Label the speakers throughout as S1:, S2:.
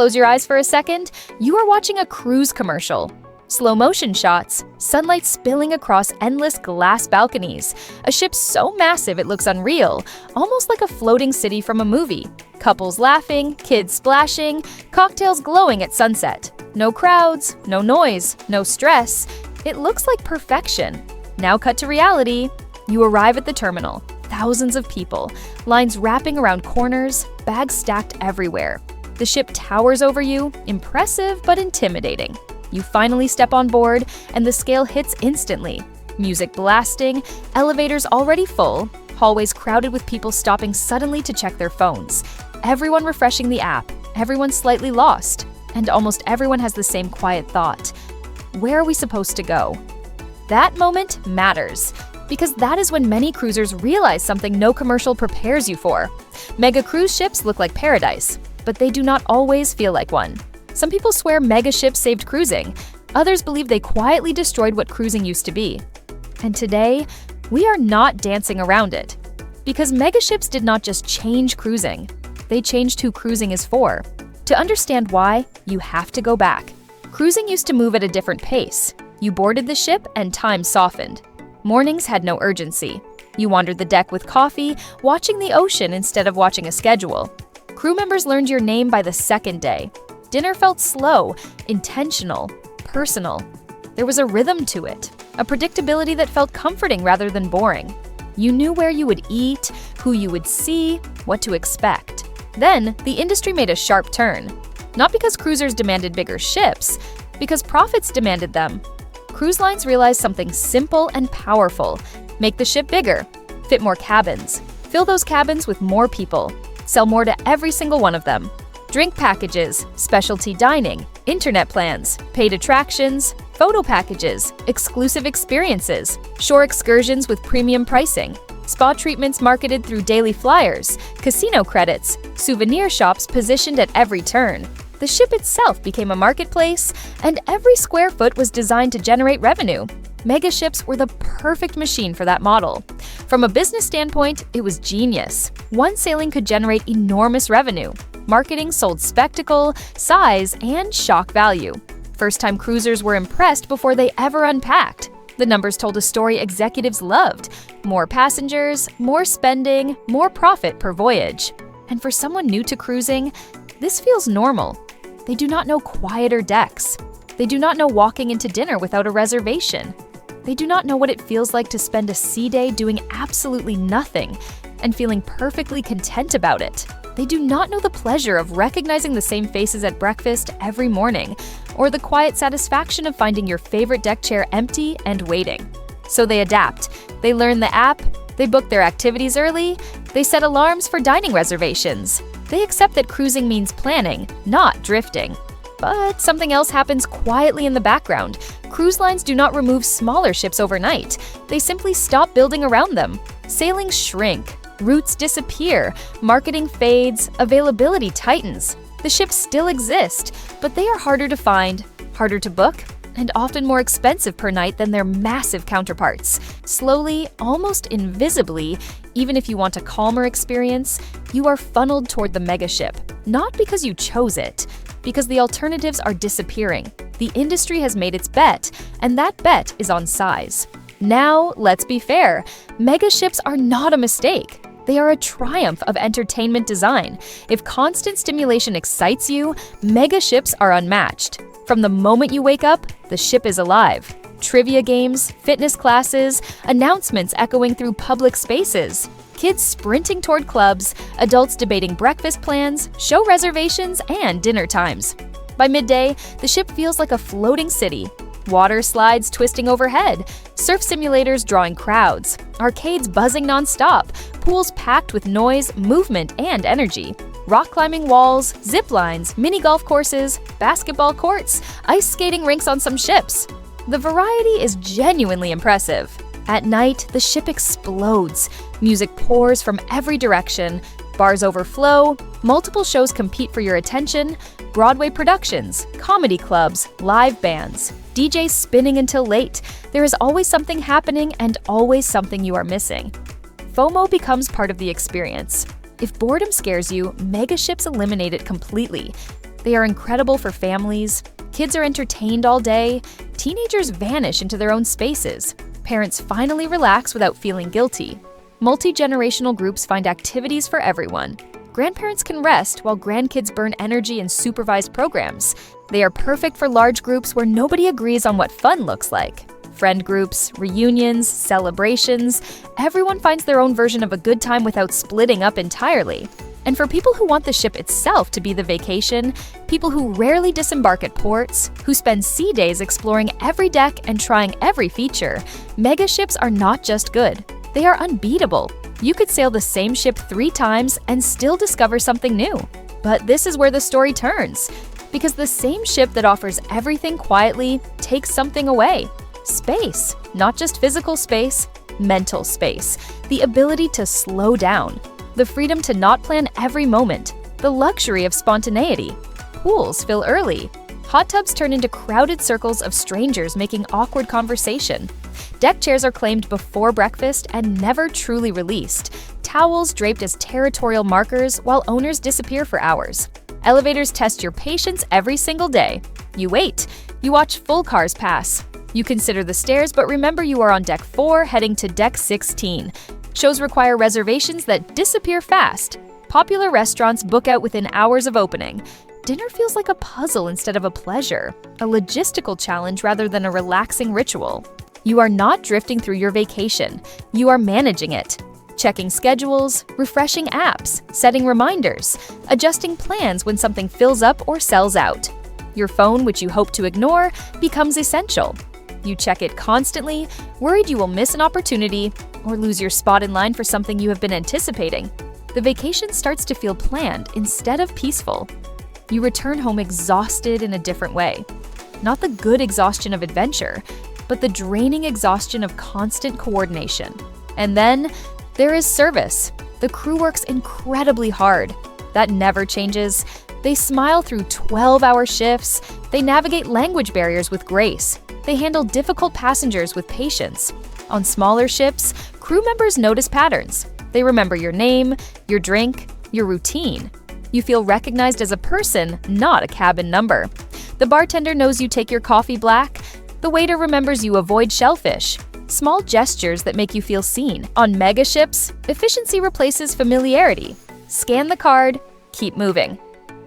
S1: Close your eyes for a second. You are watching a cruise commercial. Slow motion shots, sunlight spilling across endless glass balconies, a ship so massive it looks unreal, almost like a floating city from a movie. Couples laughing, kids splashing, cocktails glowing at sunset. No crowds, no noise, no stress. It looks like perfection. Now cut to reality. You arrive at the terminal. Thousands of people, lines wrapping around corners, bags stacked everywhere. The ship towers over you, impressive but intimidating. You finally step on board, and the scale hits instantly. Music blasting, elevators already full, hallways crowded with people stopping suddenly to check their phones. Everyone refreshing the app, everyone slightly lost, and almost everyone has the same quiet thought. Where are we supposed to go? That moment matters, because that is when many cruisers realize something no commercial prepares you for. Mega cruise ships look like paradise, but they do not always feel like one. Some people swear mega ships saved cruising. Others believe they quietly destroyed what cruising used to be. And today, we are not dancing around it. Because mega ships did not just change cruising, they changed who cruising is for. To understand why, you have to go back. Cruising used to move at a different pace. You boarded the ship and time softened. Mornings had no urgency. You wandered the deck with coffee, watching the ocean instead of watching a schedule. Crew members learned your name by the second day. Dinner felt slow, intentional, personal. There was a rhythm to it, a predictability that felt comforting rather than boring. You knew where you would eat, who you would see, what to expect. Then, the industry made a sharp turn. Not because cruisers demanded bigger ships, because profits demanded them. Cruise lines realized something simple and powerful. Make the ship bigger, fit more cabins, fill those cabins with more people, sell more to every single one of them. Drink packages, specialty dining, internet plans, paid attractions, photo packages, exclusive experiences, shore excursions with premium pricing, spa treatments marketed through daily flyers, casino credits, souvenir shops positioned at every turn. The ship itself became a marketplace, and every square foot was designed to generate revenue. Mega ships were the perfect machine for that model. From a business standpoint, it was genius. One sailing could generate enormous revenue. Marketing sold spectacle, size, and shock value. First-time cruisers were impressed before they ever unpacked. The numbers told a story executives loved. More passengers, more spending, more profit per voyage. And for someone new to cruising, this feels normal. They do not know quieter decks. They do not know walking into dinner without a reservation. They do not know what it feels like to spend a sea day doing absolutely nothing and feeling perfectly content about it. They do not know the pleasure of recognizing the same faces at breakfast every morning, or the quiet satisfaction of finding your favorite deck chair empty and waiting. So they adapt. They learn the app, they book their activities early, they set alarms for dining reservations. They accept that cruising means planning, not drifting. But something else happens quietly in the background. Cruise lines do not remove smaller ships overnight. They simply stop building around them. Sailings shrink. Routes disappear, marketing fades, availability tightens. The ships still exist, but they are harder to find, harder to book, and often more expensive per night than their massive counterparts. Slowly, almost invisibly, even if you want a calmer experience, you are funneled toward the megaship. Not because you chose it, because the alternatives are disappearing. The industry has made its bet, and that bet is on size. Now, let's be fair, megaships are not a mistake. They are a triumph of entertainment design. If constant stimulation excites you, mega ships are unmatched. From the moment you wake up, the ship is alive. Trivia games, fitness classes, announcements echoing through public spaces. Kids sprinting toward clubs, adults debating breakfast plans, show reservations, and dinner times. By midday, the ship feels like a floating city. Water slides twisting overhead, surf simulators drawing crowds, arcades buzzing nonstop, pools packed with noise, movement, and energy. Rock climbing walls, zip lines, mini golf courses, basketball courts, ice skating rinks on some ships. The variety is genuinely impressive. At night, the ship explodes. Music pours from every direction. Bars overflow. Multiple shows compete for your attention. Broadway productions, comedy clubs, live bands, DJs spinning until late. There is always something happening and always something you are missing. FOMO becomes part of the experience. If boredom scares you, mega ships eliminate it completely. They are incredible for families. Kids are entertained all day. Teenagers vanish into their own spaces. Parents finally relax without feeling guilty. Multi-generational groups find activities for everyone. Grandparents can rest while grandkids burn energy in supervised programs. They are perfect for large groups where nobody agrees on what fun looks like. Friend groups, reunions, celebrations, everyone finds their own version of a good time without splitting up entirely. And for people who want the ship itself to be the vacation, people who rarely disembark at ports, who spend sea days exploring every deck and trying every feature, mega ships are not just good, they are unbeatable. You could sail the same ship 3 times and still discover something new. But this is where the story turns, because the same ship that offers everything quietly takes something away. Space, not just physical space, mental space, the ability to slow down, the freedom to not plan every moment, the luxury of spontaneity. Pools fill early. Hot tubs turn into crowded circles of strangers making awkward conversation. Deck chairs are claimed before breakfast and never truly released. Towels draped as territorial markers while owners disappear for hours. Elevators test your patience every single day. You wait. You watch full cars pass. You consider the stairs, but remember you are on deck 4 heading to deck 16. Shows require reservations that disappear fast. Popular restaurants book out within hours of opening. Dinner feels like a puzzle instead of a pleasure, a logistical challenge rather than a relaxing ritual. You are not drifting through your vacation. You are managing it. Checking schedules, refreshing apps, setting reminders, adjusting plans when something fills up or sells out. Your phone, which you hope to ignore, becomes essential. You check it constantly, worried you will miss an opportunity or lose your spot in line for something you have been anticipating. The vacation starts to feel planned instead of peaceful. You return home exhausted in a different way. Not the good exhaustion of adventure, but the draining exhaustion of constant coordination. And then there is service. The crew works incredibly hard. That never changes. They smile through 12-hour shifts. They navigate language barriers with grace. They handle difficult passengers with patience. On smaller ships, crew members notice patterns. They remember your name, your drink, your routine. You feel recognized as a person, not a cabin number. The bartender knows you take your coffee black. The waiter remembers you avoid shellfish. Small gestures that make you feel seen. On mega ships, efficiency replaces familiarity. Scan the card, keep moving.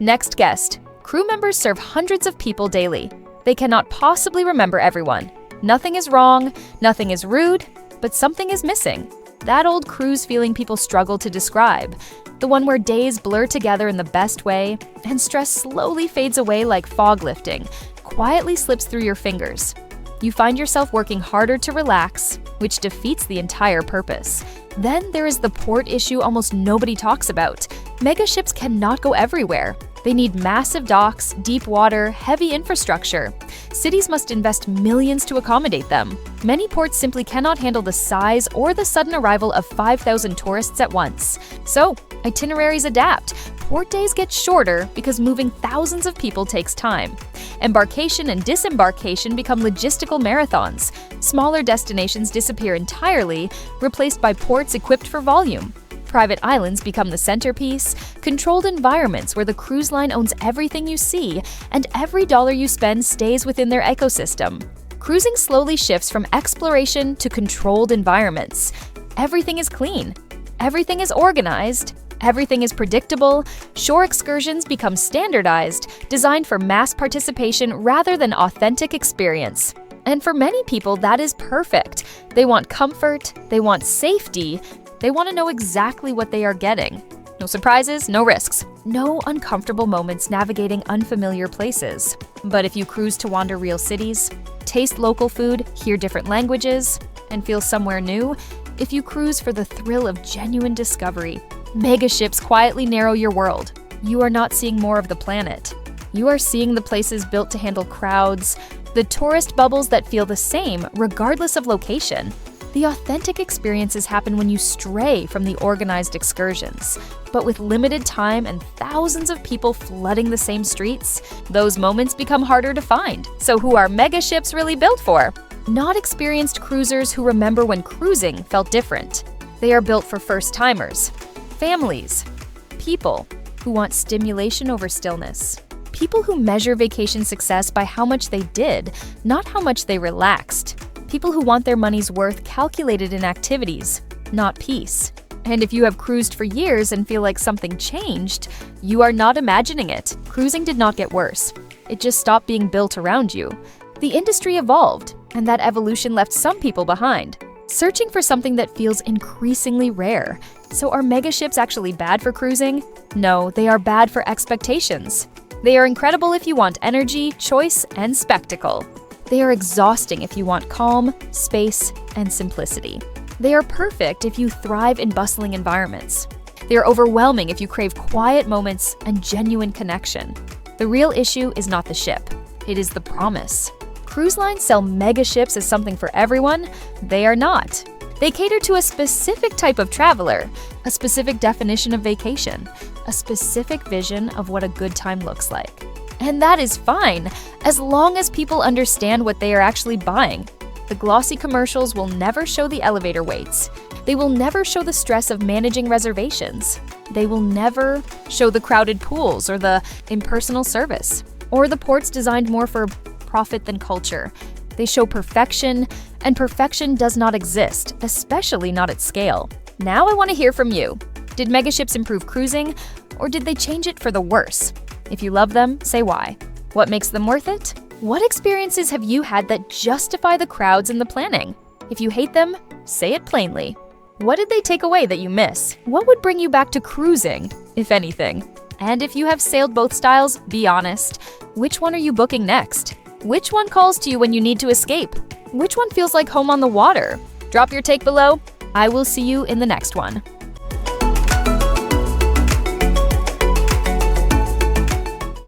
S1: Next guest. Crew members serve hundreds of people daily. They cannot possibly remember everyone. Nothing is wrong, nothing is rude, but something is missing. That old cruise feeling people struggle to describe. The one where days blur together in the best way, and stress slowly fades away like fog lifting, quietly slips through your fingers. You find yourself working harder to relax, which defeats the entire purpose. Then there is the port issue almost nobody talks about. Mega ships cannot go everywhere. They need massive docks, deep water, heavy infrastructure. Cities must invest millions to accommodate them. Many ports simply cannot handle the size or the sudden arrival of 5,000 tourists at once. So, itineraries adapt. Port days get shorter because moving thousands of people takes time. Embarkation and disembarkation become logistical marathons. Smaller destinations disappear entirely, replaced by ports equipped for volume. Private islands become the centerpiece, controlled environments where the cruise line owns everything you see, and every dollar you spend stays within their ecosystem. Cruising slowly shifts from exploration to controlled environments. Everything is clean. Everything is organized. Everything is predictable. Shore excursions become standardized, designed for mass participation rather than authentic experience. And for many people, that is perfect. They want comfort, they want safety, they want to know exactly what they are getting. No surprises, no risks, no uncomfortable moments navigating unfamiliar places. But if you cruise to wander real cities, taste local food, hear different languages, and feel somewhere new, if you cruise for the thrill of genuine discovery, mega ships quietly narrow your world. You are not seeing more of the planet. You are seeing the places built to handle crowds, the tourist bubbles that feel the same regardless of location. The authentic experiences happen when you stray from the organized excursions. But with limited time and thousands of people flooding the same streets, those moments become harder to find. So who are mega ships really built for? Not experienced cruisers who remember when cruising felt different. They are built for first-timers, families, people who want stimulation over stillness, People who measure vacation success by how much they did, not how much they relaxed. People who want their money's worth calculated in activities, not peace. And if you have cruised for years and feel like something changed, you are not imagining it. Cruising did not get worse. It just stopped being built around you. The industry evolved, and that evolution left some people behind, searching for something that feels increasingly rare. So are megaships actually bad for cruising? No, they are bad for expectations. They are incredible if you want energy, choice, and spectacle. They are exhausting if you want calm, space, and simplicity. They are perfect if you thrive in bustling environments. They are overwhelming if you crave quiet moments and genuine connection. The real issue is not the ship, it is the promise. Cruise lines sell mega ships as something for everyone. They are not. They cater to a specific type of traveler, a specific definition of vacation, a specific vision of what a good time looks like. And that is fine, as long as people understand what they are actually buying. The glossy commercials will never show the elevator waits. They will never show the stress of managing reservations. They will never show the crowded pools or the impersonal service, or the ports designed more for profit than culture. They show perfection, and perfection does not exist, especially not at scale. Now I want to hear from you. Did megaships improve cruising, or did they change it for the worse? If you love them, say why. What makes them worth it? What experiences have you had that justify the crowds and the planning? If you hate them, say it plainly. What did they take away that you miss? What would bring you back to cruising, if anything? And if you have sailed both styles, be honest. Which one are you booking next? Which one calls to you when you need to escape? Which one feels like home on the water? Drop your take below. I will see you in the next one.